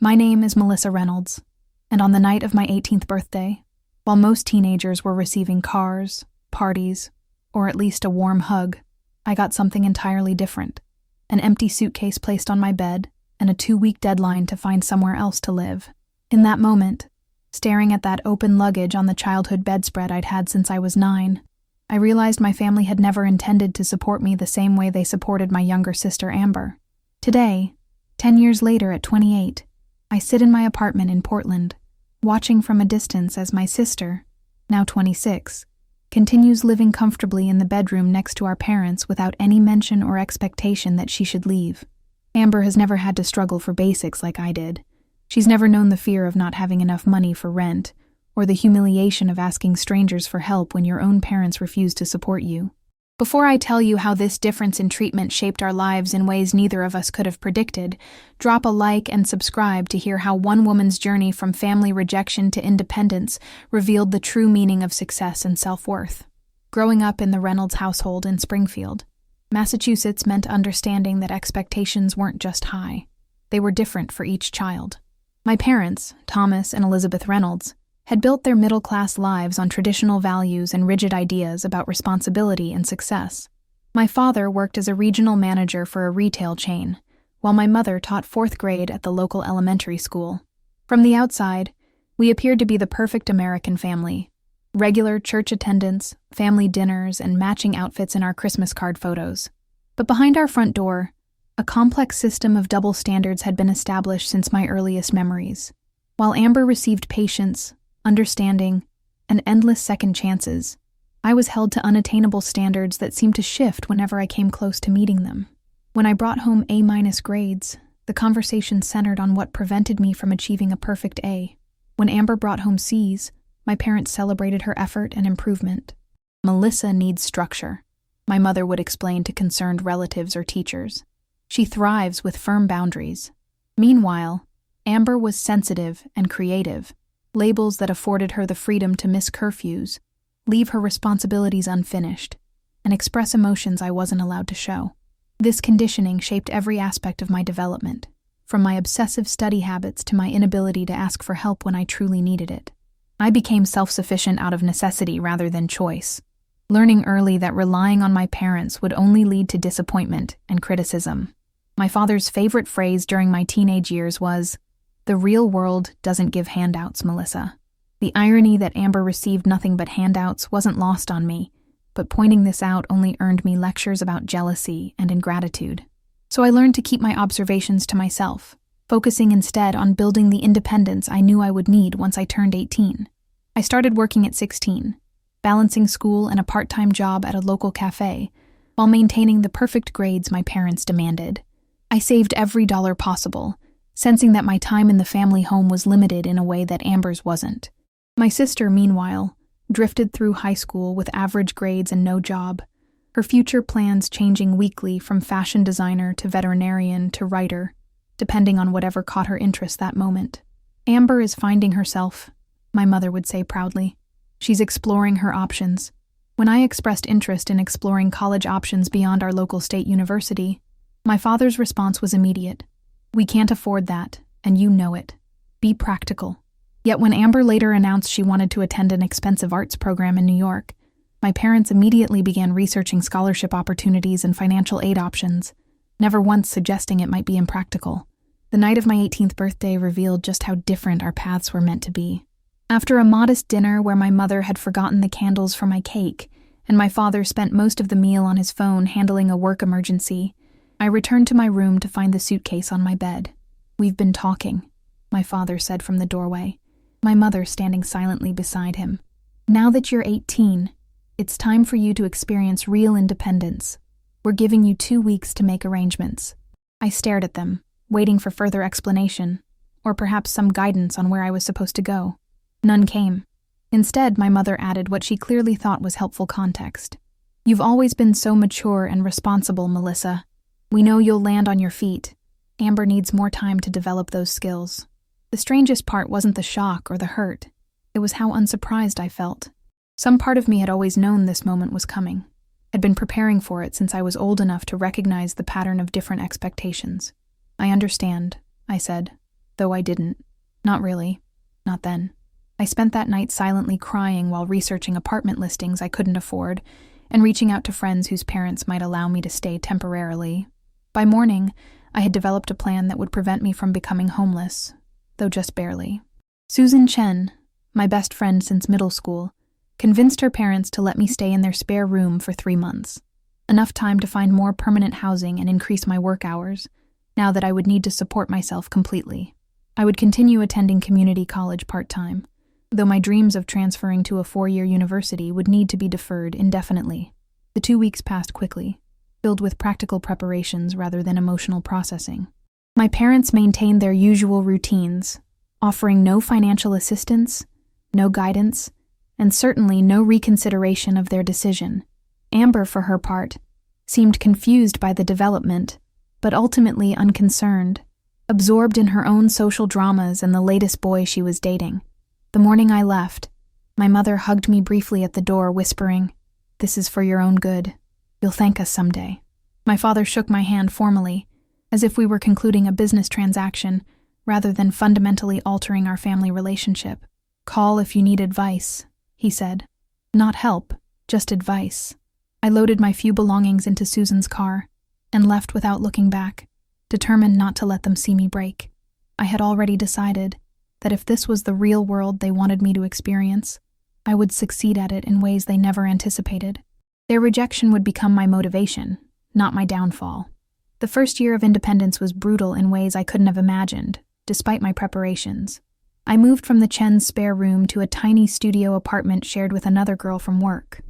My name is Melissa Reynolds, and on the night of my 18th birthday, while most teenagers were receiving cars, parties, or at least a warm hug, I got something entirely different. An empty suitcase placed on my bed and a 2-week deadline to find somewhere else to live. In that moment, staring at that open luggage on the childhood bedspread I'd had since I was 9, I realized my family had never intended to support me the same way they supported my younger sister Amber. Today, 10 years later at 28, I sit in my apartment in Portland, watching from a distance as my sister, now 26, continues living comfortably in the bedroom next to our parents without any mention or expectation that she should leave. Amber has never had to struggle for basics like I did. She's never known the fear of not having enough money for rent, or the humiliation of asking strangers for help when your own parents refuse to support you. Before I tell you how this difference in treatment shaped our lives in ways neither of us could have predicted, drop a like and subscribe to hear how one woman's journey from family rejection to independence revealed the true meaning of success and self-worth. Growing up in the Reynolds household in Springfield, Massachusetts meant understanding that expectations weren't just high. They were different for each child. My parents, Thomas and Elizabeth Reynolds, had built their middle-class lives on traditional values and rigid ideas about responsibility and success. My father worked as a regional manager for a retail chain, while my mother taught 4th grade at the local elementary school. From the outside, we appeared to be the perfect American family. Regular church attendance, family dinners, and matching outfits in our Christmas card photos. But behind our front door, a complex system of double standards had been established since my earliest memories. While Amber received patience, understanding, and endless second chances, I was held to unattainable standards that seemed to shift whenever I came close to meeting them. When I brought home A- grades, the conversation centered on what prevented me from achieving a perfect A. When Amber brought home C's, my parents celebrated her effort and improvement. Melissa needs structure, my mother would explain to concerned relatives or teachers. She thrives with firm boundaries. Meanwhile, Amber was sensitive and creative, labels that afforded her the freedom to miss curfews, leave her responsibilities unfinished, and express emotions I wasn't allowed to show. This conditioning shaped every aspect of my development, from my obsessive study habits to my inability to ask for help when I truly needed it. I became self-sufficient out of necessity rather than choice, learning early that relying on my parents would only lead to disappointment and criticism. My father's favorite phrase during my teenage years was, "The real world doesn't give handouts, Melissa." The irony that Amber received nothing but handouts wasn't lost on me, but pointing this out only earned me lectures about jealousy and ingratitude. So I learned to keep my observations to myself, focusing instead on building the independence I knew I would need once I turned 18. I started working at 16, balancing school and a part-time job at a local cafe, while maintaining the perfect grades my parents demanded. I saved every dollar possible, sensing that my time in the family home was limited in a way that Amber's wasn't. My sister, meanwhile, drifted through high school with average grades and no job, her future plans changing weekly from fashion designer to veterinarian to writer, depending on whatever caught her interest that moment. Amber is finding herself, my mother would say proudly. She's exploring her options. When I expressed interest in exploring college options beyond our local state university, my father's response was immediate. "We can't afford that, and you know it. Be practical." Yet when Amber later announced she wanted to attend an expensive arts program in New York, my parents immediately began researching scholarship opportunities and financial aid options, never once suggesting it might be impractical. The night of my 18th birthday revealed just how different our paths were meant to be. After a modest dinner where my mother had forgotten the candles for my cake, and my father spent most of the meal on his phone handling a work emergency, I returned to my room to find the suitcase on my bed. "We've been talking," my father said from the doorway, my mother standing silently beside him. "Now that you're 18, it's time for you to experience real independence. We're giving you 2 weeks to make arrangements." I stared at them, waiting for further explanation, or perhaps some guidance on where I was supposed to go. None came. Instead, my mother added what she clearly thought was helpful context. "You've always been so mature and responsible, Melissa. We know you'll land on your feet. Amber needs more time to develop those skills." The strangest part wasn't the shock or the hurt. It was how unsurprised I felt. Some part of me had always known this moment was coming, had been preparing for it since I was old enough to recognize the pattern of different expectations. "I understand," I said. though I didn't. Not really. Not then. I spent that night silently crying while researching apartment listings I couldn't afford and reaching out to friends whose parents might allow me to stay temporarily. By morning, I had developed a plan that would prevent me from becoming homeless, though just barely. Susan Chen, my best friend since middle school, convinced her parents to let me stay in their spare room for 3 months, enough time to find more permanent housing and increase my work hours, now that I would need to support myself completely. I would continue attending community college part-time, though my dreams of transferring to a 4-year university would need to be deferred indefinitely. The 2 weeks passed quickly, filled with practical preparations rather than emotional processing. My parents maintained their usual routines, offering no financial assistance, no guidance, and certainly no reconsideration of their decision. Amber, for her part, seemed confused by the development, but ultimately unconcerned, absorbed in her own social dramas and the latest boy she was dating. The morning I left, my mother hugged me briefly at the door, whispering, "This is for your own good. You'll thank us someday." My father shook my hand formally, as if we were concluding a business transaction rather than fundamentally altering our family relationship. "Call if you need advice," he said. Not help, just advice. I loaded my few belongings into Susan's car and left without looking back, determined not to let them see me break. I had already decided that if this was the real world they wanted me to experience, I would succeed at it in ways they never anticipated. Their rejection would become my motivation, not my downfall. The first year of independence was brutal in ways I couldn't have imagined, despite my preparations. I moved from the Chen's spare room to a tiny studio apartment shared with another girl from work,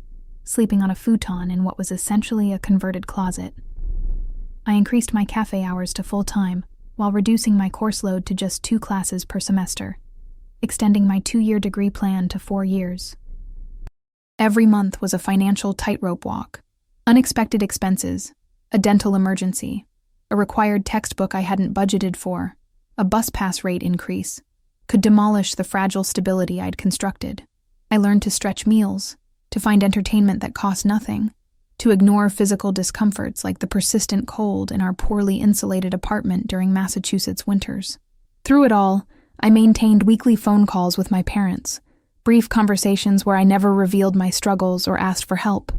sleeping on a futon in what was essentially a converted closet. I increased my cafe hours to full-time, while reducing my course load to just 2 classes per semester, extending my 2-year degree plan to 4 years. Every month was a financial tightrope walk. Unexpected expenses, a dental emergency, a required textbook I hadn't budgeted for, a bus pass rate increase, could demolish the fragile stability I'd constructed. I learned to stretch meals, to find entertainment that cost nothing, to ignore physical discomforts like the persistent cold in our poorly insulated apartment during Massachusetts winters. Through it all, I maintained weekly phone calls with my parents, brief conversations where I never revealed my struggles or asked for help.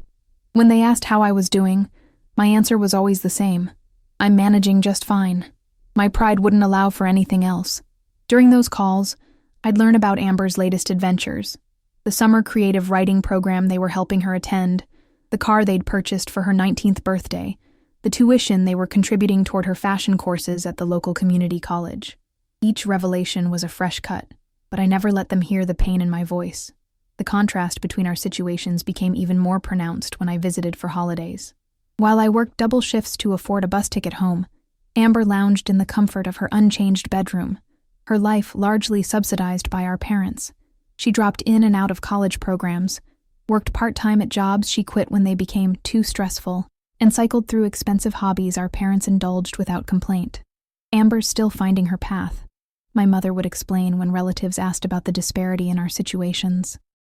When they asked how I was doing, my answer was always the same: "I'm managing just fine." My pride wouldn't allow for anything else. During those calls, I'd learn about Amber's latest adventures, the summer creative writing program they were helping her attend, the car they'd purchased for her 19th birthday, the tuition they were contributing toward her fashion courses at the local community college. Each revelation was a fresh cut, but I never let them hear the pain in my voice. The contrast between our situations became even more pronounced when I visited for holidays. While I worked double shifts to afford a bus ticket home, Amber lounged in the comfort of her unchanged bedroom, her life largely subsidized by our parents. She dropped in and out of college programs, worked part-time at jobs she quit when they became too stressful, and cycled through expensive hobbies our parents indulged without complaint. Amber's still finding her path, my mother would explain when relatives asked about the disparity in our situations.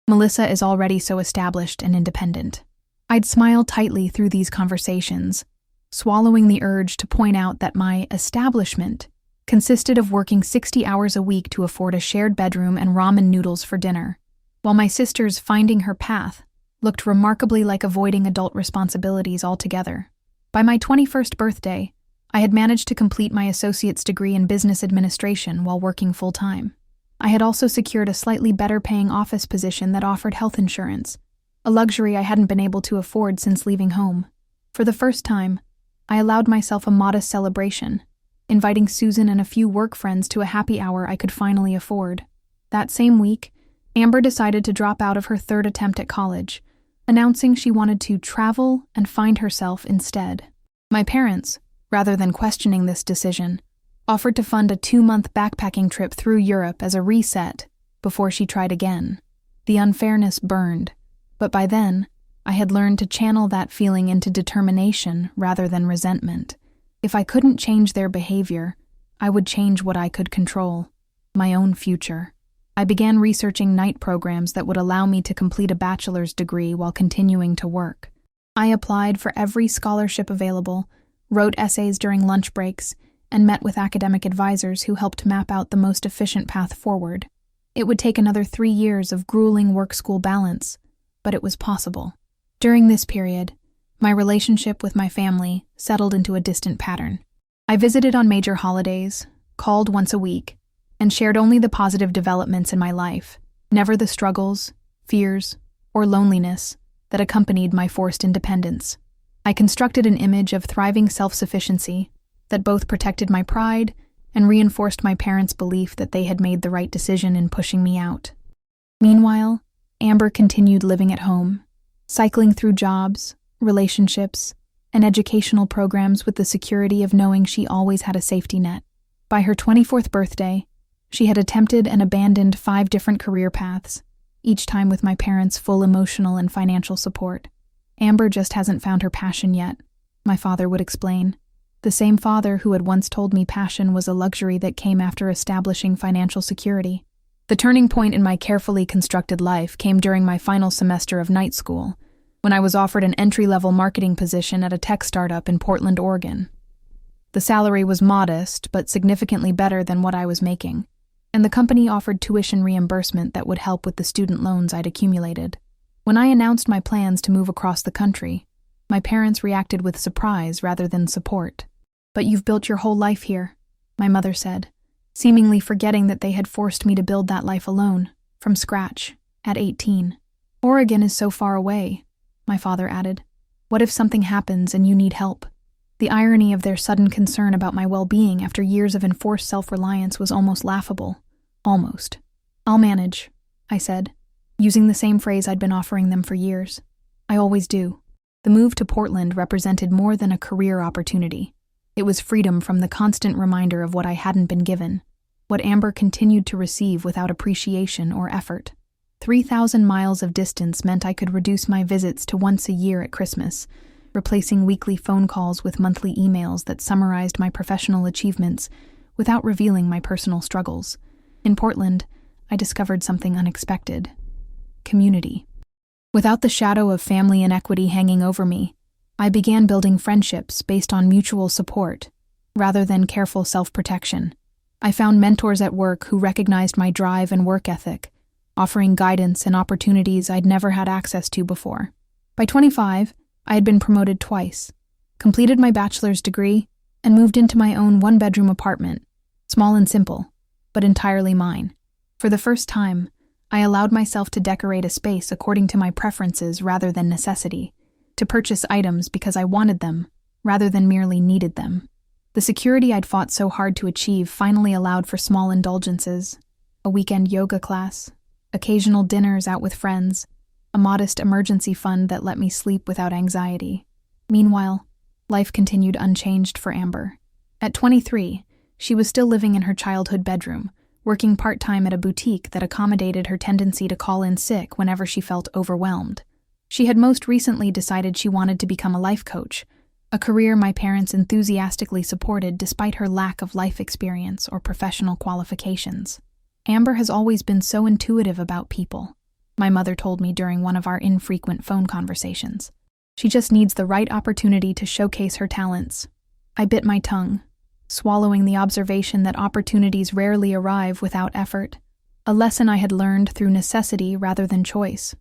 Melissa is already so established and independent. I'd smile tightly through these conversations, swallowing the urge to point out that my establishment consisted of working 60 hours a week to afford a shared bedroom and ramen noodles for dinner, while my sister's finding her path looked remarkably like avoiding adult responsibilities altogether. By my 21st birthday, I had managed to complete my associate's degree in business administration while working full-time. I had also secured a slightly better-paying office position that offered health insurance, a luxury I hadn't been able to afford since leaving home. For the first time, I allowed myself a modest celebration, inviting Susan and a few work friends to a happy hour I could finally afford. That same week, Amber decided to drop out of her 3rd attempt at college, announcing she wanted to travel and find herself instead. My parents, rather than questioning this decision, offered to fund a 2-month backpacking trip through Europe as a reset before she tried again. The unfairness burned, but by then, I had learned to channel that feeling into determination rather than resentment. If I couldn't change their behavior, I would change what I could control, my own future. I began researching night programs that would allow me to complete a bachelor's degree while continuing to work. I applied for every scholarship available, wrote essays during lunch breaks, and met with academic advisors who helped map out the most efficient path forward. It would take another 3 years of grueling work-school balance, but it was possible. During this period, my relationship with my family settled into a distant pattern. I visited on major holidays, called once a week, and shared only the positive developments in my life, never the struggles, fears, or loneliness that accompanied my forced independence. I constructed an image of thriving self-sufficiency that both protected my pride and reinforced my parents' belief that they had made the right decision in pushing me out. Meanwhile, Amber continued living at home, cycling through jobs, relationships, and educational programs with the security of knowing she always had a safety net. By her 24th birthday, she had attempted and abandoned 5 different career paths, each time with my parents' full emotional and financial support. Amber just hasn't found her passion yet, my father would explain. The same father who had once told me passion was a luxury that came after establishing financial security. The turning point in my carefully constructed life came during my final semester of night school, when I was offered an entry-level marketing position at a tech startup in Portland, Oregon. The salary was modest, but significantly better than what I was making, and the company offered tuition reimbursement that would help with the student loans I'd accumulated. When I announced my plans to move across the country, my parents reacted with surprise rather than support. "But you've built your whole life here," my mother said, seemingly forgetting that they had forced me to build that life alone, from scratch, at 18. "Oregon is so far away," my father added. "What if something happens and you need help?" The irony of their sudden concern about my well-being after years of enforced self-reliance was almost laughable. Almost. "I'll manage," I said, using the same phrase I'd been offering them for years. I always do. The move to Portland represented more than a career opportunity. It was freedom from the constant reminder of what I hadn't been given, what Amber continued to receive without appreciation or effort. 3,000 miles of distance meant I could reduce my visits to once a year at Christmas, replacing weekly phone calls with monthly emails that summarized my professional achievements without revealing my personal struggles. In Portland, I discovered something unexpected: community. Without the shadow of family inequity hanging over me, I began building friendships based on mutual support, rather than careful self-protection. I found mentors at work who recognized my drive and work ethic, offering guidance and opportunities I'd never had access to before. By 25, I had been promoted twice, completed my bachelor's degree, and moved into my own one-bedroom apartment, small and simple, but entirely mine. For the first time, I allowed myself to decorate a space according to my preferences rather than necessity, to purchase items because I wanted them, rather than merely needed them. The security I'd fought so hard to achieve finally allowed for small indulgences: a weekend yoga class, occasional dinners out with friends, a modest emergency fund that let me sleep without anxiety. Meanwhile, life continued unchanged for Amber. At 23, she was still living in her childhood bedroom, working part-time at a boutique that accommodated her tendency to call in sick whenever she felt overwhelmed. She had most recently decided she wanted to become a life coach, a career my parents enthusiastically supported despite her lack of life experience or professional qualifications. "Amber has always been so intuitive about people," my mother told me during one of our infrequent phone conversations. "She just needs the right opportunity to showcase her talents." I bit my tongue, swallowing the observation that opportunities rarely arrive without effort, a lesson I had learned through necessity rather than choice.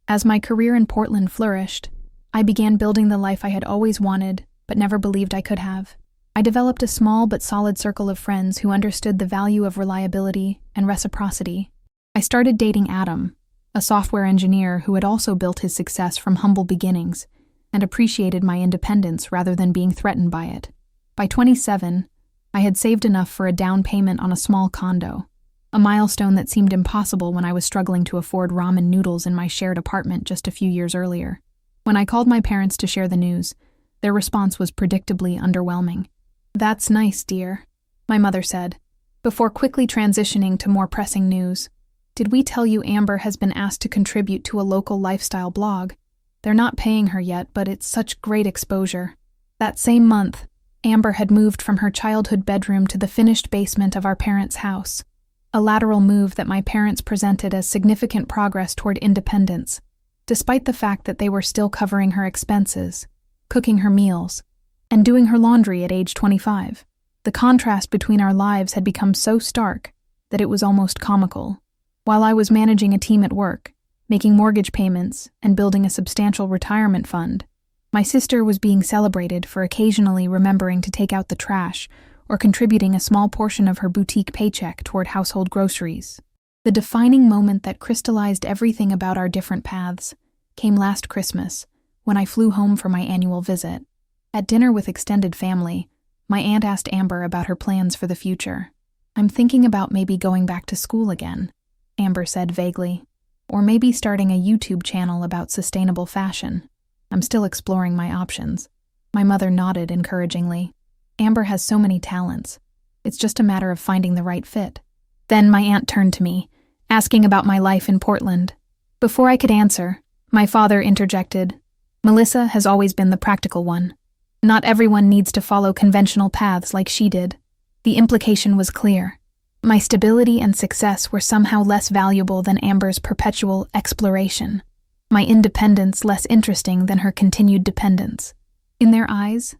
As my career in Portland flourished, I began building the life I had always wanted but never believed I could have. I developed a small but solid circle of friends who understood the value of reliability and reciprocity. I started dating Adam, a software engineer who had also built his success from humble beginnings and appreciated my independence rather than being threatened by it. By 27, I had saved enough for a down payment on a small condo, a milestone that seemed impossible when I was struggling to afford ramen noodles in my shared apartment just a few years earlier. When I called my parents to share the news, their response was predictably underwhelming. "That's nice, dear," my mother said, before quickly transitioning to more pressing news. "Did we tell you Amber has been asked to contribute to a local lifestyle blog? They're not paying her yet, but it's such great exposure." That same month, Amber had moved from her childhood bedroom to the finished basement of our parents' house, a lateral move that my parents presented as significant progress toward independence, despite the fact that they were still covering her expenses, cooking her meals, and doing her laundry at age 25. The contrast between our lives had become so stark that it was almost comical. While I was managing a team at work, making mortgage payments, and building a substantial retirement fund, my sister was being celebrated for occasionally remembering to take out the trash or contributing a small portion of her boutique paycheck toward household groceries. The defining moment that crystallized everything about our different paths came last Christmas, when I flew home for my annual visit. At dinner with extended family, my aunt asked Amber about her plans for the future. "I'm thinking about maybe going back to school again," Amber said vaguely, "or maybe starting a YouTube channel about sustainable fashion. I'm still exploring my options." My mother nodded encouragingly. "Amber has so many talents. It's just a matter of finding the right fit." Then my aunt turned to me, asking about my life in Portland. Before I could answer, my father interjected, "Melissa has always been the practical one. Not everyone needs to follow conventional paths like she did." The implication was clear. My stability and success were somehow less valuable than Amber's perpetual exploration, my independence less interesting than her continued dependence. In their eyes,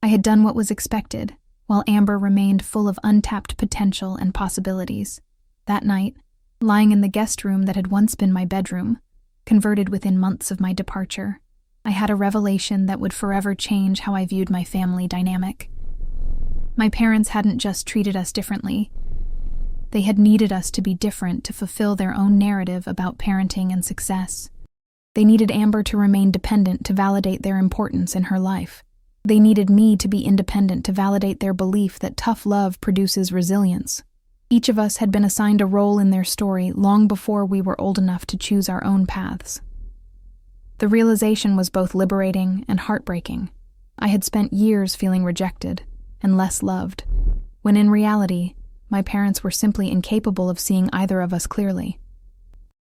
I had done what was expected, while Amber remained full of untapped potential and possibilities. That night, lying in the guest room that had once been my bedroom, converted within months of my departure, I had a revelation that would forever change how I viewed my family dynamic. My parents hadn't just treated us differently. They had needed us to be different to fulfill their own narrative about parenting and success. They needed Amber to remain dependent to validate their importance in her life. They needed me to be independent to validate their belief that tough love produces resilience. Each of us had been assigned a role in their story long before we were old enough to choose our own paths. The realization was both liberating and heartbreaking. I had spent years feeling rejected and less loved, when in reality, my parents were simply incapable of seeing either of us clearly.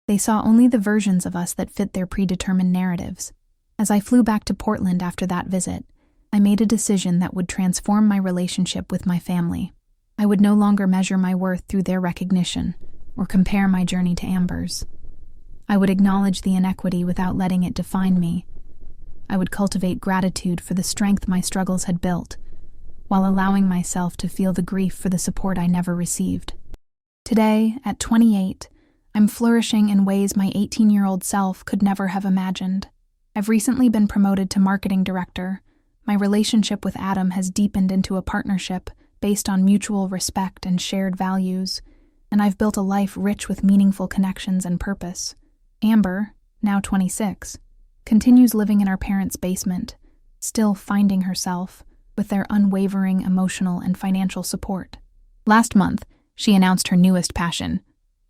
They saw only the versions of us that fit their predetermined narratives. As I flew back to Portland after that visit, I made a decision that would transform my relationship with my family. I would no longer measure my worth through their recognition or compare my journey to Amber's. I would acknowledge the inequity without letting it define me. I would cultivate gratitude for the strength my struggles had built, while allowing myself to feel the grief for the support I never received. Today, at 28, I'm flourishing in ways my 18-year-old self could never have imagined. I've recently been promoted to marketing director. My relationship with Adam has deepened into a partnership based on mutual respect and shared values, and I've built a life rich with meaningful connections and purpose. Amber, now 26, continues living in our parents' basement, still finding herself with their unwavering emotional and financial support. Last month, she announced her newest passion,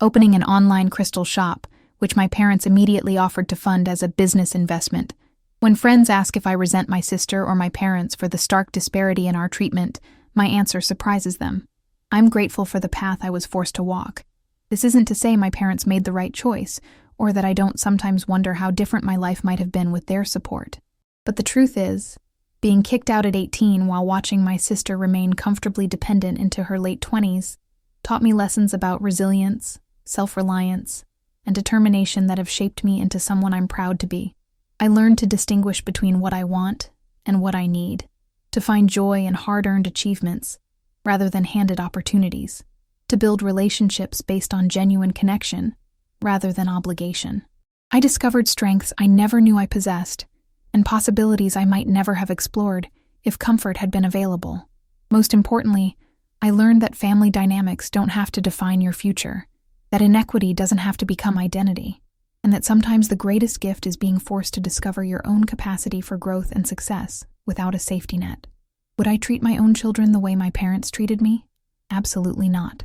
opening an online crystal shop, which my parents immediately offered to fund as a business investment. When friends ask if I resent my sister or my parents for the stark disparity in our treatment, my answer surprises them. I'm grateful for the path I was forced to walk. This isn't to say my parents made the right choice, or that I don't sometimes wonder how different my life might have been with their support. But the truth is, being kicked out at 18 while watching my sister remain comfortably dependent into her late 20s taught me lessons about resilience, self-reliance, and determination that have shaped me into someone I'm proud to be. I learned to distinguish between what I want and what I need, to find joy in hard-earned achievements rather than handed opportunities, to build relationships based on genuine connection rather than obligation. I discovered strengths I never knew I possessed, and possibilities I might never have explored if comfort had been available. Most importantly, I learned that family dynamics don't have to define your future, that inequity doesn't have to become identity, and that sometimes the greatest gift is being forced to discover your own capacity for growth and success without a safety net. Would I treat my own children the way my parents treated me? Absolutely not.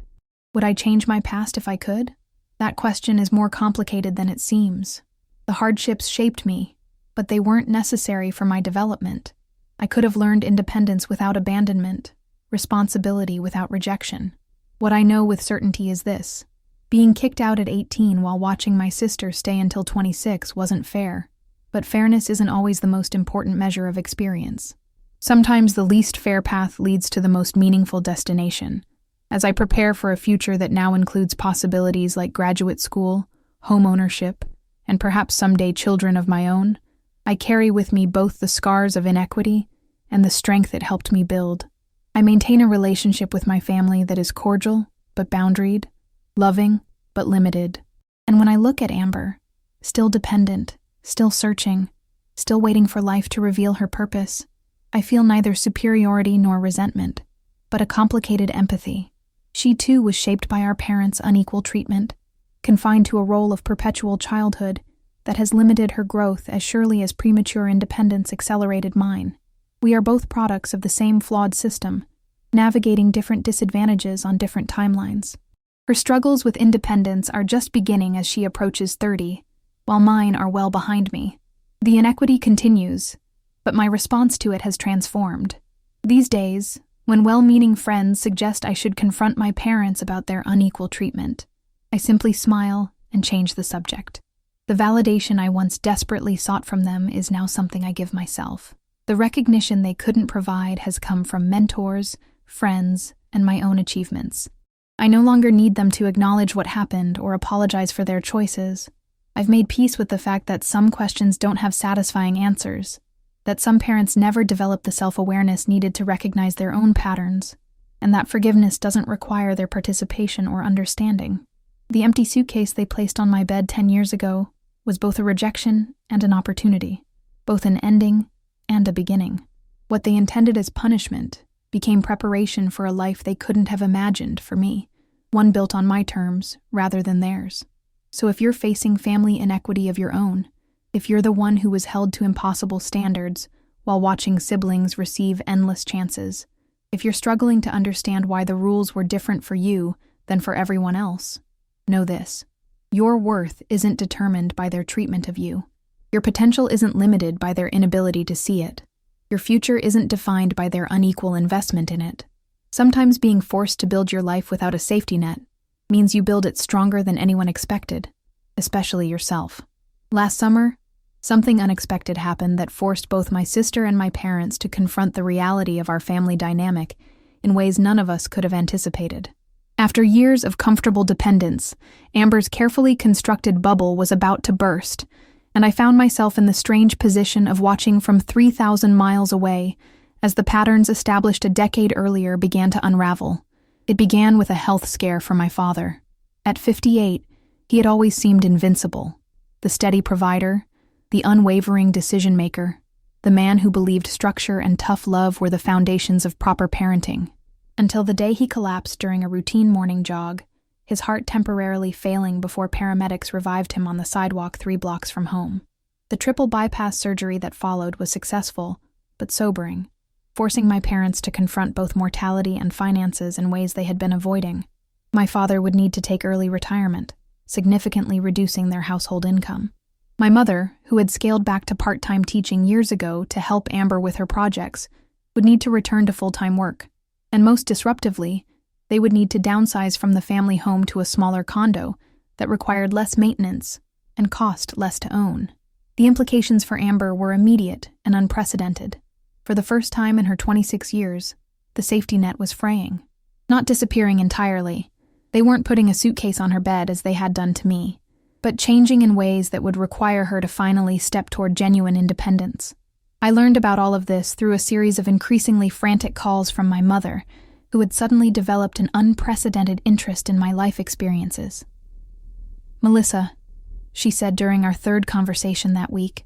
Would I change my past if I could? That question is more complicated than it seems. The hardships shaped me, but they weren't necessary for my development. I could have learned independence without abandonment, responsibility without rejection. What I know with certainty is this: being kicked out at 18 while watching my sister stay until 26 wasn't fair, but fairness isn't always the most important measure of experience. Sometimes the least fair path leads to the most meaningful destination. As I prepare for a future that now includes possibilities like graduate school, home ownership, and perhaps someday children of my own, I carry with me both the scars of inequity and the strength it helped me build. I maintain a relationship with my family that is cordial but boundaried, loving but limited. And when I look at Amber, still dependent, still searching, still waiting for life to reveal her purpose, I feel neither superiority nor resentment, but a complicated empathy. She too was shaped by our parents' unequal treatment, confined to a role of perpetual childhood that has limited her growth as surely as premature independence accelerated mine. We are both products of the same flawed system, navigating different disadvantages on different timelines. Her struggles with independence are just beginning as she approaches 30, while mine are well behind me. The inequity continues, but my response to it has transformed. These days, when well-meaning friends suggest I should confront my parents about their unequal treatment, I simply smile and change the subject. The validation I once desperately sought from them is now something I give myself. The recognition they couldn't provide has come from mentors, friends, and my own achievements. I no longer need them to acknowledge what happened or apologize for their choices. I've made peace with the fact that some questions don't have satisfying answers, that some parents never develop the self-awareness needed to recognize their own patterns, and that forgiveness doesn't require their participation or understanding. The empty suitcase they placed on my bed 10 years ago was both a rejection and an opportunity, both an ending and a beginning. What they intended as punishment became preparation for a life they couldn't have imagined for me, one built on my terms rather than theirs. So if you're facing family inequity of your own, if you're the one who was held to impossible standards while watching siblings receive endless chances, if you're struggling to understand why the rules were different for you than for everyone else, know this: your worth isn't determined by their treatment of you. Your potential isn't limited by their inability to see it. Your future isn't defined by their unequal investment in it. Sometimes being forced to build your life without a safety net means you build it stronger than anyone expected, especially yourself. Last summer, something unexpected happened that forced both my sister and my parents to confront the reality of our family dynamic in ways none of us could have anticipated. After years of comfortable dependence, Amber's carefully constructed bubble was about to burst, and I found myself in the strange position of watching from 3,000 miles away as the patterns established a decade earlier began to unravel. It began with a health scare for my father. At 58, he had always seemed invincible, the steady provider, the unwavering decision-maker, the man who believed structure and tough love were the foundations of proper parenting, until the day he collapsed during a routine morning jog, his heart temporarily failing before paramedics revived him on the sidewalk 3 blocks from home. The triple bypass surgery that followed was successful, but sobering, forcing my parents to confront both mortality and finances in ways they had been avoiding. My father would need to take early retirement, significantly reducing their household income. My mother, who had scaled back to part-time teaching years ago to help Amber with her projects, would need to return to full-time work. And most disruptively, they would need to downsize from the family home to a smaller condo that required less maintenance and cost less to own. The implications for Amber were immediate and unprecedented. For the first time in her 26 years, the safety net was fraying. Not disappearing entirely. They weren't putting a suitcase on her bed as they had done to me, but changing in ways that would require her to finally step toward genuine independence. I learned about all of this through a series of increasingly frantic calls from my mother, who had suddenly developed an unprecedented interest in my life experiences. "Melissa," she said during our 3rd conversation that week,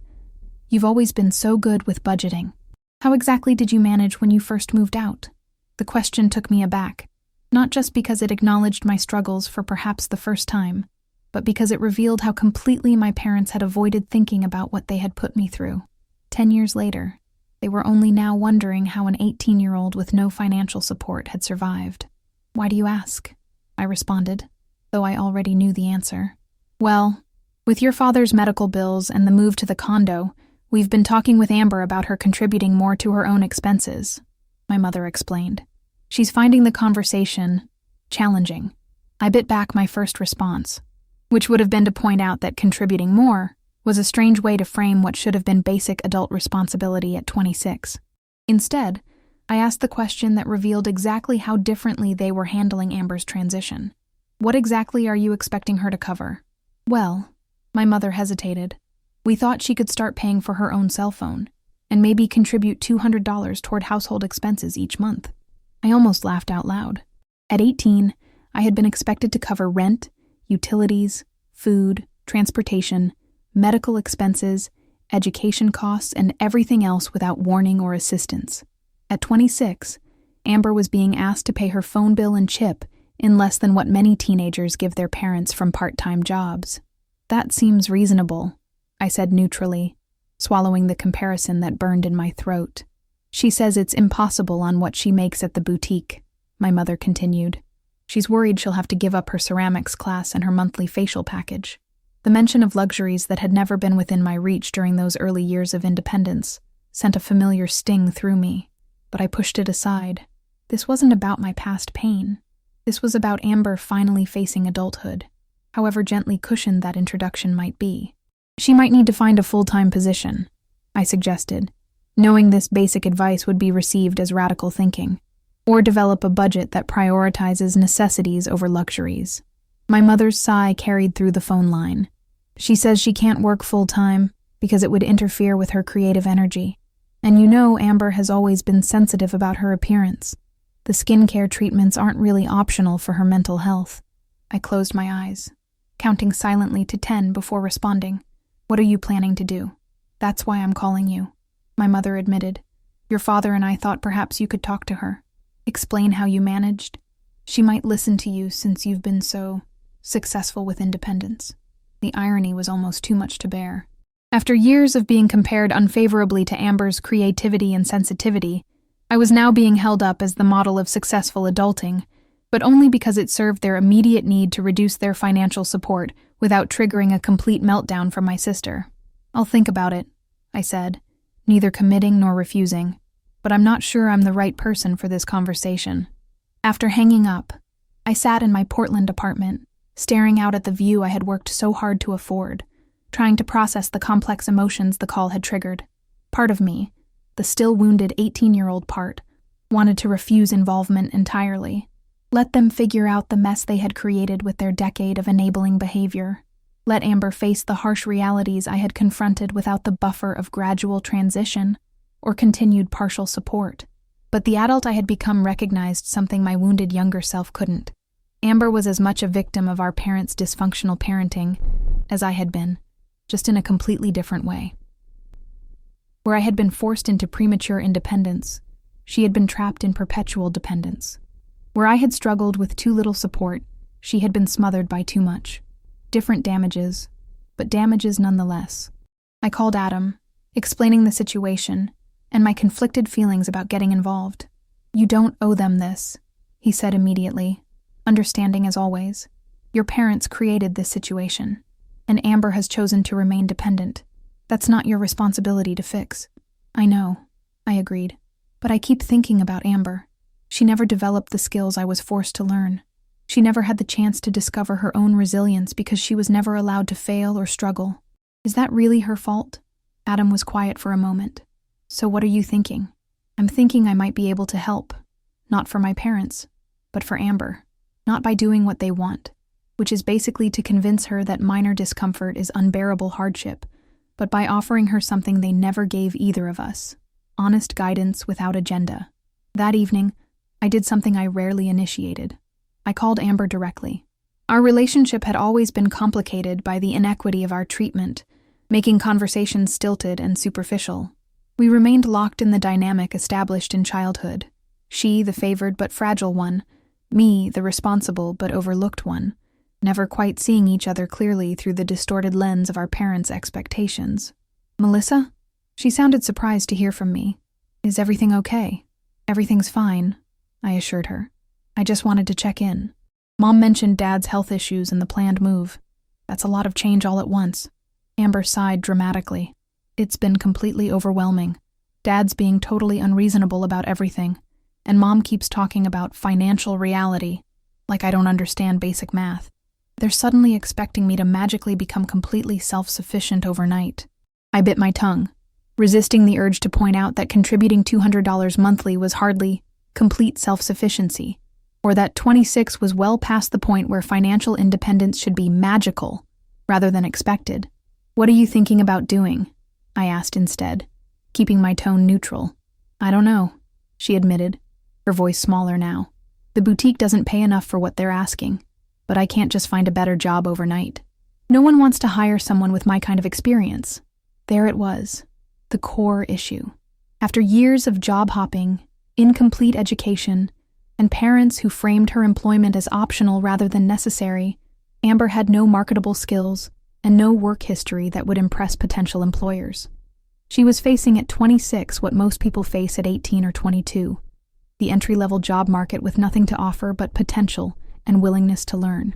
"you've always been so good with budgeting. How exactly did you manage when you first moved out?" The question took me aback, not just because it acknowledged my struggles for perhaps the first time, but because it revealed how completely my parents had avoided thinking about what they had put me through. 10 years later, they were only now wondering how an 18-year-old with no financial support had survived. "Why do you ask?" I responded, though I already knew the answer. "Well, with your father's medical bills and the move to the condo, we've been talking with Amber about her contributing more to her own expenses," my mother explained. "She's finding the conversation challenging." I bit back my first response, which would have been to point out that contributing more was a strange way to frame what should have been basic adult responsibility at 26. Instead, I asked the question that revealed exactly how differently they were handling Amber's transition. "What exactly are you expecting her to cover?" "Well," my mother hesitated, "we thought she could start paying for her own cell phone, and maybe contribute $200 toward household expenses each month." I almost laughed out loud. At 18, I had been expected to cover rent, utilities, food, transportation, medical expenses, education costs, and everything else without warning or assistance. At 26, Amber was being asked to pay her phone bill and chip in less than what many teenagers give their parents from part-time jobs. That seems reasonable, I said neutrally, swallowing the comparison that burned in my throat. She says it's impossible on what she makes at the boutique, my mother continued. She's worried she'll have to give up her ceramics class and her monthly facial package. The mention of luxuries that had never been within my reach during those early years of independence sent a familiar sting through me, but I pushed it aside. This wasn't about my past pain. This was about Amber finally facing adulthood, however gently cushioned that introduction might be. She might need to find a full-time position, I suggested, knowing this basic advice would be received as radical thinking, or develop a budget that prioritizes necessities over luxuries. My mother's sigh carried through the phone line. She says she can't work full-time because it would interfere with her creative energy. And you know Amber has always been sensitive about her appearance. The skincare treatments aren't really optional for her mental health. I closed my eyes, counting silently to 10 before responding. What are you planning to do? That's why I'm calling you, my mother admitted. Your father and I thought perhaps you could talk to her. Explain how you managed. She might listen to you since you've been so successful with independence. The irony was almost too much to bear. After years of being compared unfavorably to Amber's creativity and sensitivity, I was now being held up as the model of successful adulting, but only because it served their immediate need to reduce their financial support without triggering a complete meltdown from my sister. I'll think about it, I said, neither committing nor refusing, but I'm not sure I'm the right person for this conversation. After hanging up, I sat in my Portland apartment, staring out at the view I had worked so hard to afford, trying to process the complex emotions the call had triggered. Part of me, the still wounded 18-year-old part, wanted to refuse involvement entirely. Let them figure out the mess they had created with their decade of enabling behavior. Let Amber face the harsh realities I had confronted without the buffer of gradual transition or continued partial support. But the adult I had become recognized something my wounded younger self couldn't. Amber was as much a victim of our parents' dysfunctional parenting as I had been, just in a completely different way. Where I had been forced into premature independence, she had been trapped in perpetual dependence. Where I had struggled with too little support, she had been smothered by too much. Different damages, but damages nonetheless. I called Adam, explaining the situation and my conflicted feelings about getting involved. You don't owe them this, he said immediately, understanding as always. Your parents created this situation, and Amber has chosen to remain dependent. That's not your responsibility to fix. I know, I agreed, but I keep thinking about Amber. She never developed the skills I was forced to learn. She never had the chance to discover her own resilience because she was never allowed to fail or struggle. Is that really her fault? Adam was quiet for a moment. So what are you thinking? I'm thinking I might be able to help. Not for my parents, but for Amber. Not by doing what they want, which is basically to convince her that minor discomfort is unbearable hardship, but by offering her something they never gave either of us. Honest guidance without agenda. That evening, I did something I rarely initiated. I called Amber directly. Our relationship had always been complicated by the inequity of our treatment, making conversations stilted and superficial. We remained locked in the dynamic established in childhood. She, the favored but fragile one, me, the responsible but overlooked one, never quite seeing each other clearly through the distorted lens of our parents' expectations. Melissa? She sounded surprised to hear from me. Is everything okay? Everything's fine, I assured her. I just wanted to check in. Mom mentioned Dad's health issues and the planned move. That's a lot of change all at once. Amber sighed dramatically. It's been completely overwhelming. Dad's being totally unreasonable about everything, and Mom keeps talking about financial reality, like I don't understand basic math. They're suddenly expecting me to magically become completely self-sufficient overnight. I bit my tongue, resisting the urge to point out that contributing $200 monthly was hardly complete self-sufficiency, or that 26 was well past the point where financial independence should be magical rather than expected. What are you thinking about doing? I asked instead, keeping my tone neutral. I don't know, she admitted. her voice smaller now. "The boutique doesn't pay enough for what they're asking, but I can't just find a better job overnight. No one wants to hire someone with my kind of experience." There it was, the core issue. After years of job hopping, incomplete education, and parents who framed her employment as optional rather than necessary, Amber had no marketable skills and no work history that would impress potential employers. She was facing at 26 what most people face at 18 or 22, the entry-level job market with nothing to offer but potential and willingness to learn.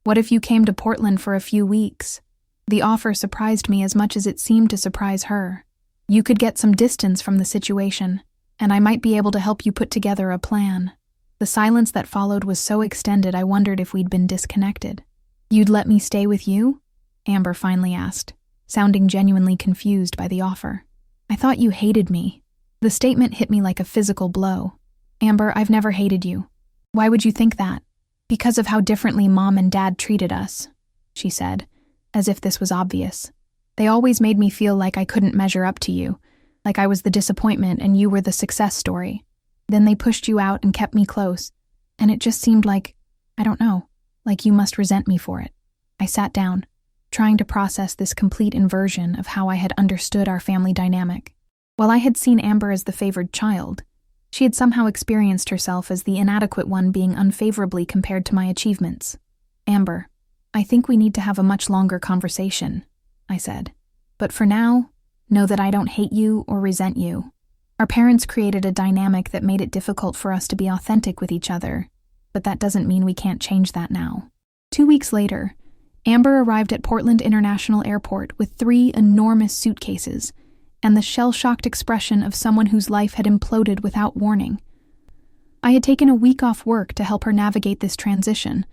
"What if you came to Portland for a few weeks?" The offer surprised me as much as it seemed to surprise her. "You could get some distance from the situation, and I might be able to help you put together a plan." The silence that followed was so extended I wondered if we'd been disconnected. "You'd let me stay with you?" Amber finally asked, sounding genuinely confused by the offer. "I thought you hated me." The statement hit me like a physical blow. "Amber, I've never hated you. Why would you think that?" "Because of how differently Mom and Dad treated us," she said, as if this was obvious. "They always made me feel like I couldn't measure up to you, like I was the disappointment and you were the success story. Then they pushed you out and kept me close, and it just seemed like, I don't know, like you must resent me for it." I sat down, trying to process this complete inversion of how I had understood our family dynamic. While I had seen Amber as the favored child, she had somehow experienced herself as the inadequate one, being unfavorably compared to my achievements. "Amber, I think we need to have a much longer conversation," I said. "But for now, know that I don't hate you or resent you. Our parents created a dynamic that made it difficult for us to be authentic with each other, but that doesn't mean we can't change that now." 2 weeks later, Amber arrived at Portland International Airport with 3 enormous suitcases and the shell-shocked expression of someone whose life had imploded without warning. I had taken a week off work to help her navigate this transition,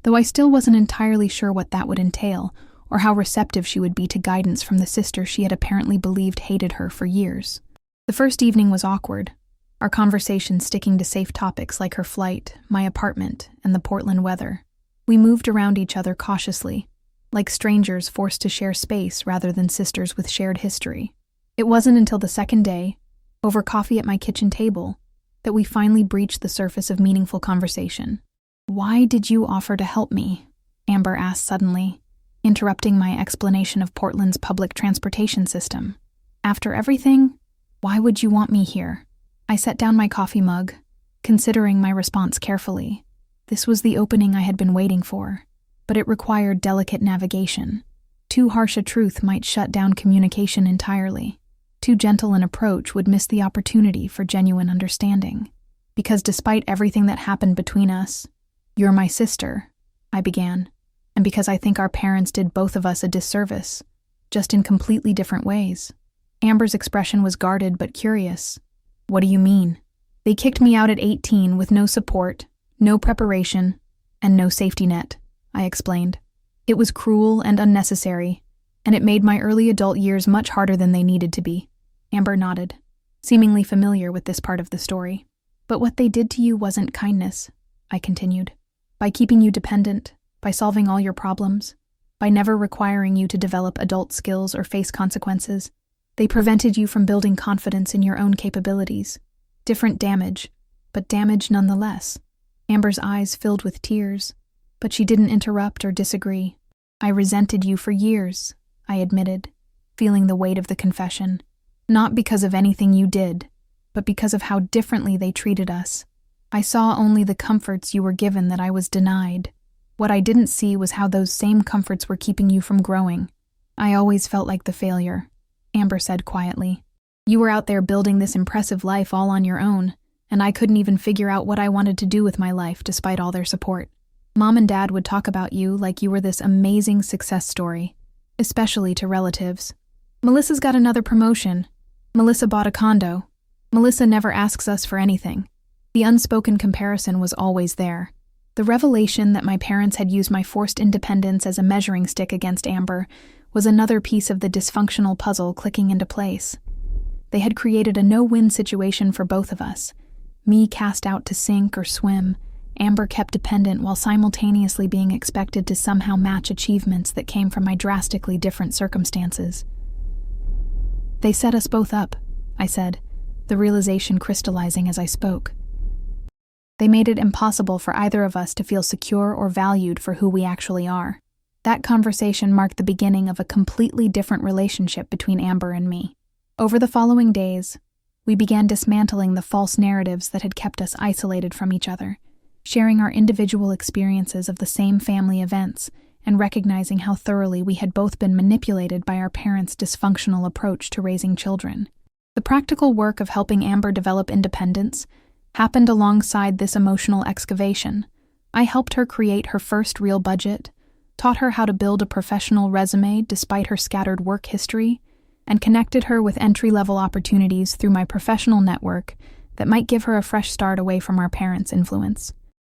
though I still wasn't entirely sure what that would entail or how receptive she would be to guidance from the sister she had apparently believed hated her for years. The first evening was awkward, our conversation sticking to safe topics like her flight, my apartment, and the Portland weather. We moved around each other cautiously, like strangers forced to share space rather than sisters with shared history. It wasn't until the second day, over coffee at my kitchen table, that we finally breached the surface of meaningful conversation. "Why did you offer to help me?" Amber asked suddenly, interrupting my explanation of Portland's public transportation system. "After everything, why would you want me here?" I set down my coffee mug, considering my response carefully. This was the opening I had been waiting for, but it required delicate navigation. Too harsh a truth might shut down communication entirely. Too gentle an approach would miss the opportunity for genuine understanding. "Because despite everything that happened between us, you're my sister," I began, "and because I think our parents did both of us a disservice, just in completely different ways." Amber's expression was guarded but curious. "What do you mean?" "They kicked me out at 18 with no support, no preparation, and no safety net," I explained. "It was cruel and unnecessary, and it made my early adult years much harder than they needed to be." Amber nodded, seemingly familiar with this part of the story. "But what they did to you wasn't kindness," I continued. "By keeping you dependent, by solving all your problems, by never requiring you to develop adult skills or face consequences, they prevented you from building confidence in your own capabilities. Different damage, but damage nonetheless." Amber's eyes filled with tears, but she didn't interrupt or disagree. "I resented you for years," I admitted, feeling the weight of the confession. "Not because of anything you did, but because of how differently they treated us. I saw only the comforts you were given that I was denied. What I didn't see was how those same comforts were keeping you from growing. I always felt like the failure," Amber said quietly. "You were out there building this impressive life all on your own, and I couldn't even figure out what I wanted to do with my life despite all their support. Mom and Dad would talk about you like you were this amazing success story, especially to relatives. Melissa's got another promotion. Melissa bought a condo. Melissa never asks us for anything." The unspoken comparison was always there. The revelation that my parents had used my forced independence as a measuring stick against Amber was another piece of the dysfunctional puzzle clicking into place. They had created a no-win situation for both of us. Me cast out to sink or swim, Amber kept dependent while simultaneously being expected to somehow match achievements that came from my drastically different circumstances. "They set us both up," I said, the realization crystallizing as I spoke. They made it impossible for either of us to feel secure or valued for who we actually are. That conversation marked the beginning of a completely different relationship between Amber and me. Over the following days, we began dismantling the false narratives that had kept us isolated from each other, sharing our individual experiences of the same family events, and recognizing how thoroughly we had both been manipulated by our parents' dysfunctional approach to raising children. The practical work of helping Amber develop independence happened alongside this emotional excavation. I helped her create her first real budget, taught her how to build a professional resume despite her scattered work history, and connected her with entry-level opportunities through my professional network that might give her a fresh start away from our parents' influence.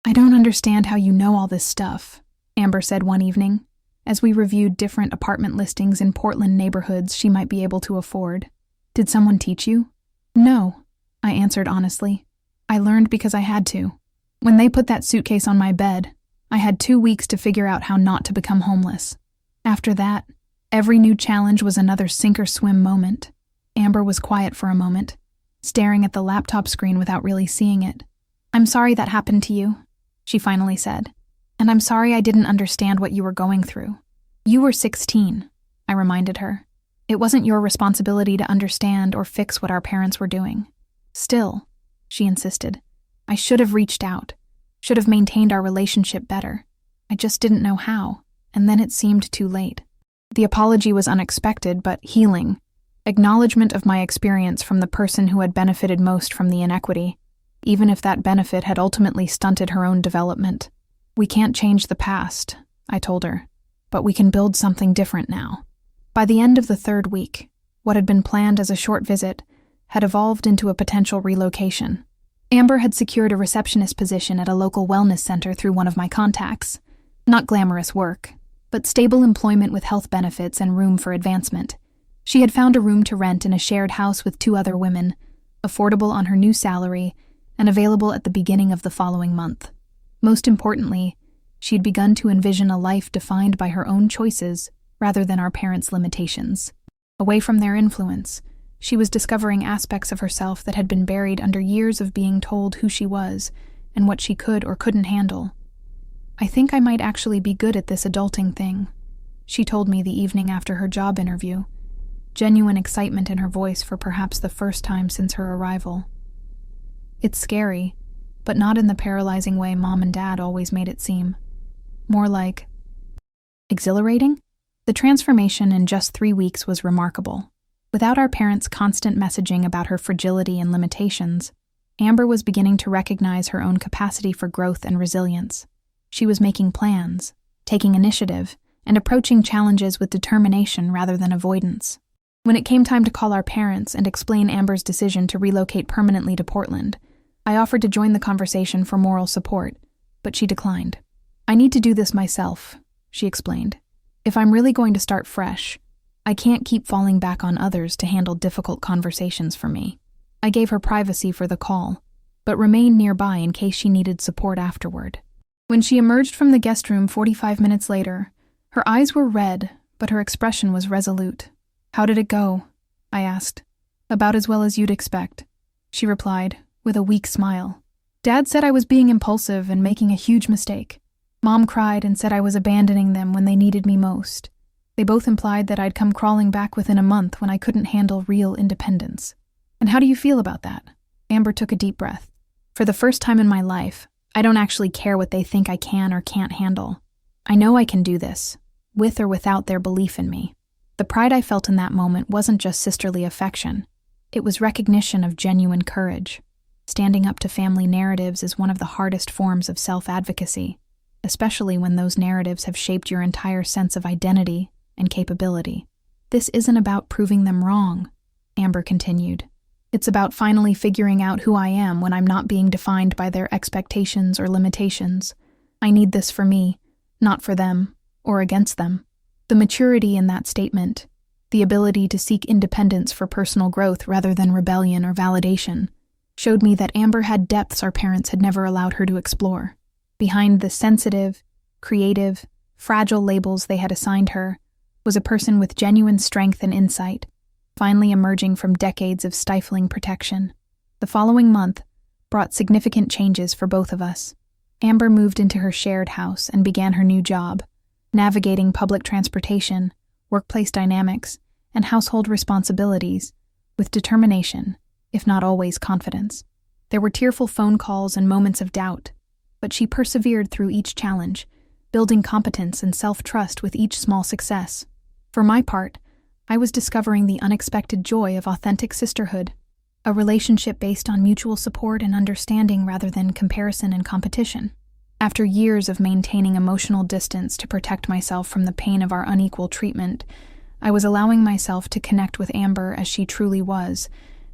"I don't understand how you know all this stuff," Amber said one evening, as we reviewed different apartment listings in Portland neighborhoods she might be able to afford. "Did someone teach you?" "No," I answered honestly. "I learned because I had to. When they put that suitcase on my bed, I had 2 weeks to figure out how not to become homeless. After that, every new challenge was another sink-or-swim moment." Amber was quiet for a moment, staring at the laptop screen without really seeing it. "I'm sorry that happened to you," she finally said. "And I'm sorry I didn't understand what you were going through. You were 16, I reminded her. It wasn't your responsibility to understand or fix what our parents were doing. Still, she insisted, I should have reached out, should have maintained our relationship better. I just didn't know how, and then it seemed too late. The apology was unexpected but healing, acknowledgement of my experience from the person who had benefited most from the inequity, even if that benefit had ultimately stunted her own development. "We can't change the past," I told her, "but we can build something different now." By the end of the 3rd week, what had been planned as a short visit had evolved into a potential relocation. Amber had secured a receptionist position at a local wellness center through one of my contacts. Not glamorous work, but stable employment with health benefits and room for advancement. She had found a room to rent in a shared house with 2 other women, affordable on her new salary and available at the beginning of the following month. Most importantly, she had begun to envision a life defined by her own choices rather than our parents' limitations. Away from their influence, she was discovering aspects of herself that had been buried under years of being told who she was and what she could or couldn't handle. "I think I might actually be good at this adulting thing," she told me the evening after her job interview, genuine excitement in her voice for perhaps the first time since her arrival. "It's scary, but not in the paralyzing way Mom and Dad always made it seem. More like exhilarating." The transformation in just 3 weeks was remarkable. Without our parents' constant messaging about her fragility and limitations, Amber was beginning to recognize her own capacity for growth and resilience. She was making plans, taking initiative, and approaching challenges with determination rather than avoidance. When it came time to call our parents and explain Amber's decision to relocate permanently to Portland, I offered to join the conversation for moral support, but she declined. "I need to do this myself," she explained. "If I'm really going to start fresh, I can't keep falling back on others to handle difficult conversations for me." I gave her privacy for the call, but remained nearby in case she needed support afterward. When she emerged from the guest room 45 minutes later, her eyes were red, but her expression was resolute. "How did it go?" I asked. "About as well as you'd expect," she replied, with a weak smile. "Dad said I was being impulsive and making a huge mistake. Mom cried and said I was abandoning them when they needed me most. They both implied that I'd come crawling back within a month when I couldn't handle real independence. And how do you feel about that?" Amber took a deep breath. "For the first time in my life, I don't actually care what they think I can or can't handle. I know I can do this, with or without their belief in me." The pride I felt in that moment wasn't just sisterly affection. It was recognition of genuine courage. Standing up to family narratives is one of the hardest forms of self-advocacy, especially when those narratives have shaped your entire sense of identity and capability. "This isn't about proving them wrong," Amber continued. "It's about finally figuring out who I am when I'm not being defined by their expectations or limitations. I need this for me, not for them, or against them." The maturity in that statement, the ability to seek independence for personal growth rather than rebellion or validation, showed me that Amber had depths our parents had never allowed her to explore. Behind the sensitive, creative, fragile labels they had assigned her was a person with genuine strength and insight, finally emerging from decades of stifling protection. The following month brought significant changes for both of us. Amber moved into her shared house and began her new job, navigating public transportation, workplace dynamics, and household responsibilities with determination, if not always confidence. There were tearful phone calls and moments of doubt, but she persevered through each challenge, building competence and self-trust with each small success. For my part, I was discovering the unexpected joy of authentic sisterhood, a relationship based on mutual support and understanding rather than comparison and competition. After years of maintaining emotional distance to protect myself from the pain of our unequal treatment, I was allowing myself to connect with Amber as she truly was,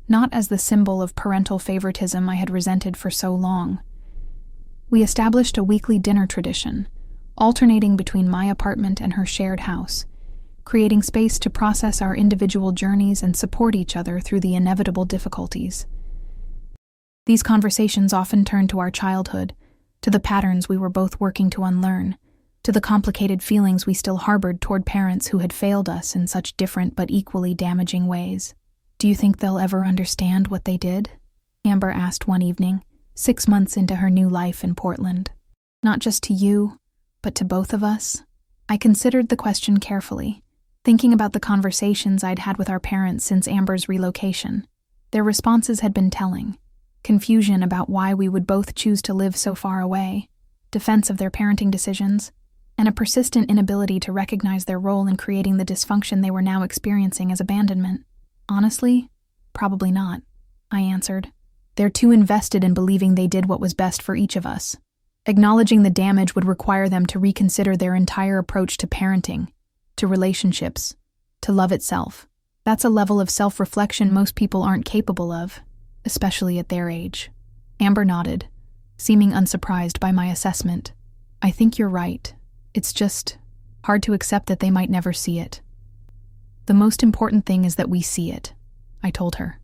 not as the symbol of parental favoritism I had resented for so long. We established a weekly dinner tradition, alternating between my apartment and her shared house, creating space to process our individual journeys and support each other through the inevitable difficulties. These conversations often turned to our childhood, to the patterns we were both working to unlearn, to the complicated feelings we still harbored toward parents who had failed us in such different but equally damaging ways. "Do you think they'll ever understand what they did?" Amber asked one evening, 6 months into her new life in Portland. "Not just to you, but to both of us?" I considered the question carefully, thinking about the conversations I'd had with our parents since Amber's relocation. Their responses had been telling. Confusion about why we would both choose to live so far away, defense of their parenting decisions, and a persistent inability to recognize their role in creating the dysfunction they were now experiencing as abandonment. "Honestly, probably not," I answered. "They're too invested in believing they did what was best for each of us. Acknowledging the damage would require them to reconsider their entire approach to parenting, to relationships, to love itself. That's a level of self-reflection most people aren't capable of, especially at their age." Amber nodded, seeming unsurprised by my assessment. "I think you're right. It's just hard to accept that they might never see it." "The most important thing is that we see it," I told her.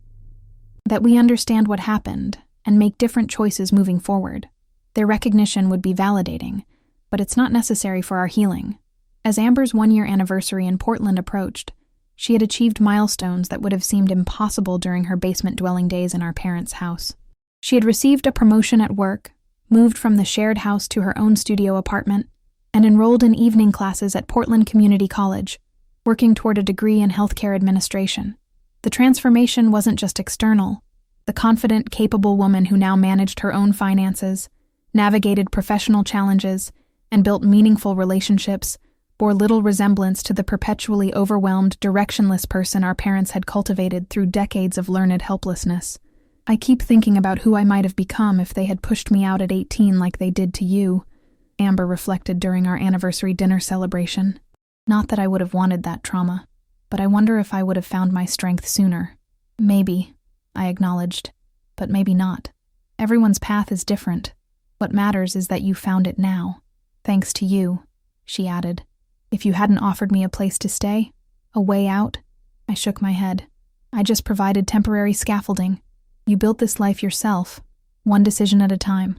"That we understand what happened and make different choices moving forward. Their recognition would be validating, but it's not necessary for our healing." As Amber's 1-year anniversary in Portland approached, she had achieved milestones that would have seemed impossible during her basement-dwelling days in our parents' house. She had received a promotion at work, moved from the shared house to her own studio apartment, and enrolled in evening classes at Portland Community College, working toward a degree in healthcare administration. The transformation wasn't just external. The confident, capable woman who now managed her own finances, navigated professional challenges, and built meaningful relationships bore little resemblance to the perpetually overwhelmed, directionless person our parents had cultivated through decades of learned helplessness. "I keep thinking about who I might have become if they had pushed me out at 18 like they did to you," Amber reflected during our anniversary dinner celebration. "Not that I would have wanted that trauma, but I wonder if I would have found my strength sooner." "Maybe," I acknowledged, "but maybe not. Everyone's path is different. What matters is that you found it now. Thanks to you," she added. "If you hadn't offered me a place to stay, a way out," I shook my head. "I just provided temporary scaffolding. You built this life yourself, one decision at a time."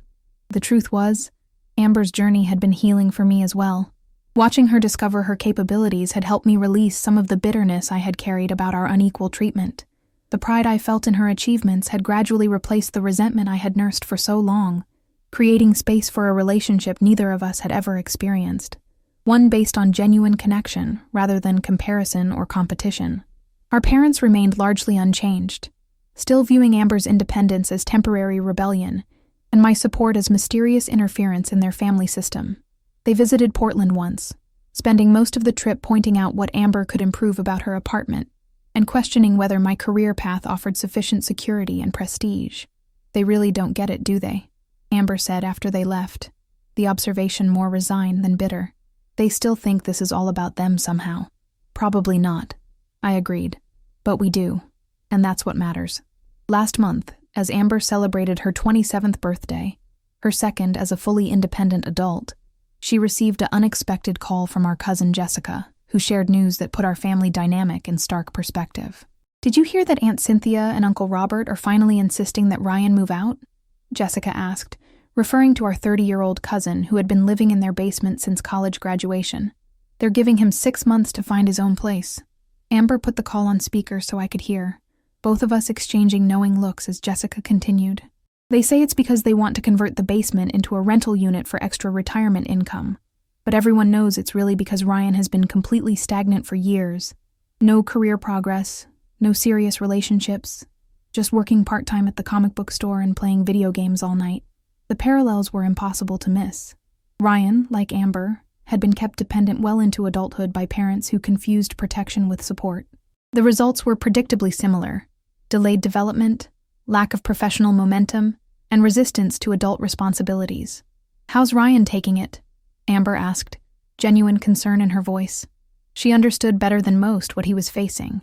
The truth was, Amber's journey had been healing for me as well. Watching her discover her capabilities had helped me release some of the bitterness I had carried about our unequal treatment. The pride I felt in her achievements had gradually replaced the resentment I had nursed for so long, creating space for a relationship neither of us had ever experienced. One based on genuine connection rather than comparison or competition. Our parents remained largely unchanged, still viewing Amber's independence as temporary rebellion and my support as mysterious interference in their family system. They visited Portland once, spending most of the trip pointing out what Amber could improve about her apartment and questioning whether my career path offered sufficient security and prestige. "They really don't get it, do they?" Amber said after they left, the observation more resigned than bitter. "They still think this is all about them somehow." "Probably not," I agreed. "But we do, and that's what matters." Last month, as Amber celebrated her 27th birthday, her second as a fully independent adult, she received an unexpected call from our cousin Jessica, who shared news that put our family dynamic in stark perspective. "Did you hear that Aunt Cynthia and Uncle Robert are finally insisting that Ryan move out?" Jessica asked, referring to our 30-year-old cousin who had been living in their basement since college graduation. "They're giving him 6 months to find his own place." Amber put the call on speaker so I could hear, both of us exchanging knowing looks as Jessica continued. They say it's because they want to convert the basement into a rental unit for extra retirement income. But everyone knows it's really because Ryan has been completely stagnant for years. No career progress, no serious relationships, just working part-time at the comic book store and playing video games all night. The parallels were impossible to miss. Ryan, like Amber, had been kept dependent well into adulthood by parents who confused protection with support. The results were predictably similar: delayed development, lack of professional momentum, and resistance to adult responsibilities. "How's Ryan taking it?" Amber asked, genuine concern in her voice. She understood better than most what he was facing.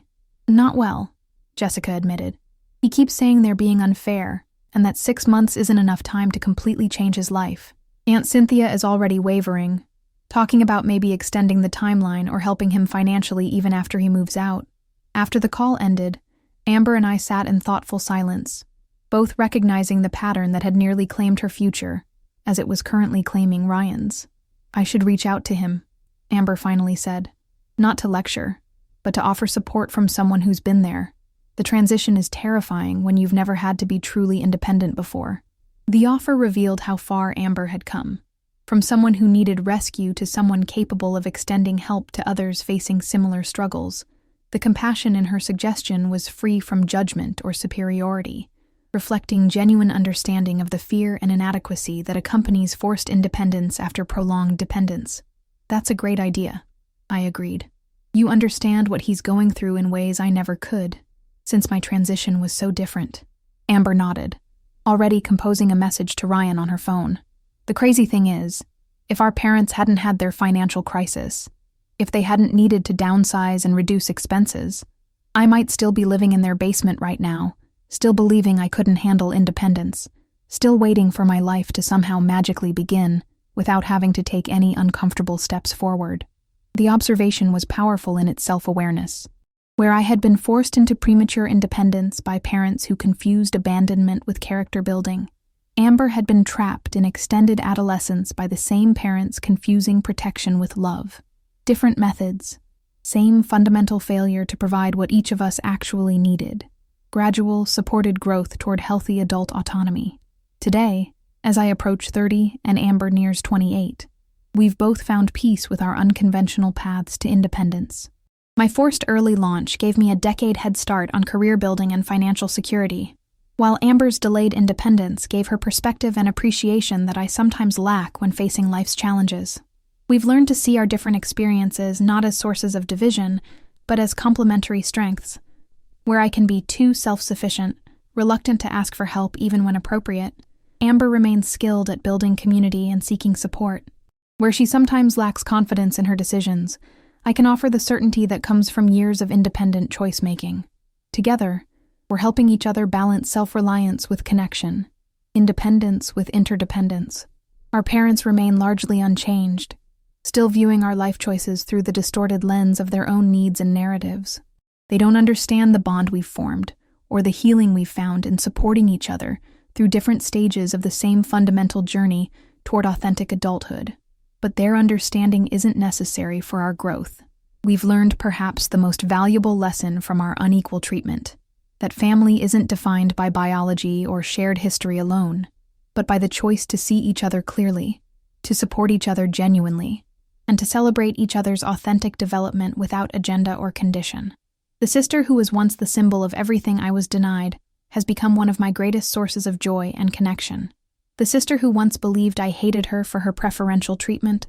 "Not well," Jessica admitted. "He keeps saying they're being unfair, and that 6 months isn't enough time to completely change his life. Aunt Cynthia is already wavering, talking about maybe extending the timeline or helping him financially even after he moves out." After the call ended, Amber and I sat in thoughtful silence, both recognizing the pattern that had nearly claimed her future, as it was currently claiming Ryan's. "I should reach out to him," Amber finally said. "Not to lecture, but to offer support from someone who's been there. The transition is terrifying when you've never had to be truly independent before." The offer revealed how far Amber had come. From someone who needed rescue to someone capable of extending help to others facing similar struggles. The compassion in her suggestion was free from judgment or superiority, reflecting genuine understanding of the fear and inadequacy that accompanies forced independence after prolonged dependence. "That's a great idea," I agreed. "You understand what he's going through in ways I never could, since my transition was so different." Amber nodded, already composing a message to Ryan on her phone. "The crazy thing is, if our parents hadn't had their financial crisis, if they hadn't needed to downsize and reduce expenses, I might still be living in their basement right now, still believing I couldn't handle independence, still waiting for my life to somehow magically begin without having to take any uncomfortable steps forward." The observation was powerful in its self-awareness. Where I had been forced into premature independence by parents who confused abandonment with character building, Amber had been trapped in extended adolescence by the same parents confusing protection with love. Different methods, same fundamental failure to provide what each of us actually needed. Gradual, supported growth toward healthy adult autonomy. Today, as I approach 30 and Amber nears 28, we've both found peace with our unconventional paths to independence. My forced early launch gave me a decade head start on career building and financial security, while Amber's delayed independence gave her perspective and appreciation that I sometimes lack when facing life's challenges. We've learned to see our different experiences not as sources of division, but as complementary strengths. Where I can be too self-sufficient, reluctant to ask for help even when appropriate, Amber remains skilled at building community and seeking support. Where she sometimes lacks confidence in her decisions, I can offer the certainty that comes from years of independent choice-making. Together, we're helping each other balance self-reliance with connection, independence with interdependence. Our parents remain largely unchanged, still viewing our life choices through the distorted lens of their own needs and narratives. They don't understand the bond we've formed, or the healing we've found in supporting each other through different stages of the same fundamental journey toward authentic adulthood. But their understanding isn't necessary for our growth. We've learned perhaps the most valuable lesson from our unequal treatment, that family isn't defined by biology or shared history alone, but by the choice to see each other clearly, to support each other genuinely, and to celebrate each other's authentic development without agenda or condition. The sister who was once the symbol of everything I was denied has become one of my greatest sources of joy and connection. The sister who once believed I hated her for her preferential treatment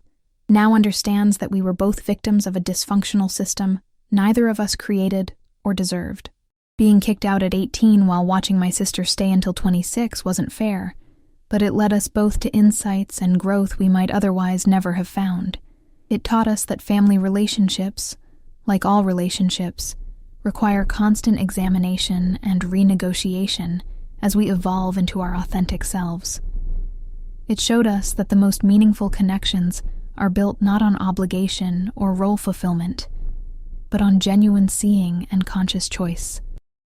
now understands that we were both victims of a dysfunctional system neither of us created or deserved. Being kicked out at 18 while watching my sister stay until 26 wasn't fair, but it led us both to insights and growth we might otherwise never have found. It taught us that family relationships, like all relationships, require constant examination and renegotiation as we evolve into our authentic selves. It showed us that the most meaningful connections are built not on obligation or role fulfillment, but on genuine seeing and conscious choice.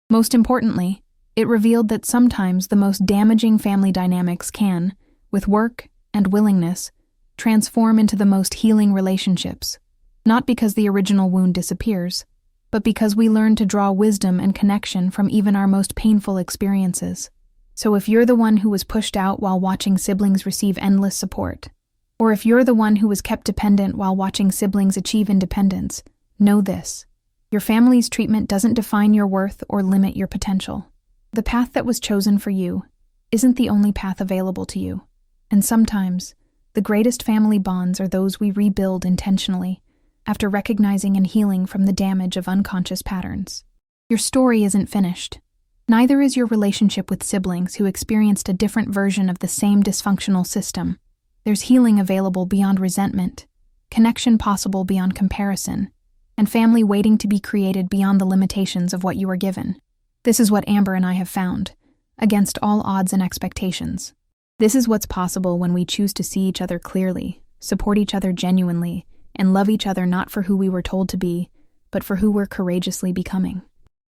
Most importantly, it revealed that sometimes the most damaging family dynamics can, with work and willingness, transform into the most healing relationships, not because the original wound disappears, but because we learn to draw wisdom and connection from even our most painful experiences. So if you're the one who was pushed out while watching siblings receive endless support, or if you're the one who was kept dependent while watching siblings achieve independence, know this: your family's treatment doesn't define your worth or limit your potential. The path that was chosen for you isn't the only path available to you. And sometimes, the greatest family bonds are those we rebuild intentionally after recognizing and healing from the damage of unconscious patterns. Your story isn't finished. Neither is your relationship with siblings who experienced a different version of the same dysfunctional system. There's healing available beyond resentment, connection possible beyond comparison, and family waiting to be created beyond the limitations of what you were given. This is what Amber and I have found, against all odds and expectations. This is what's possible when we choose to see each other clearly, support each other genuinely, and love each other not for who we were told to be, but for who we're courageously becoming.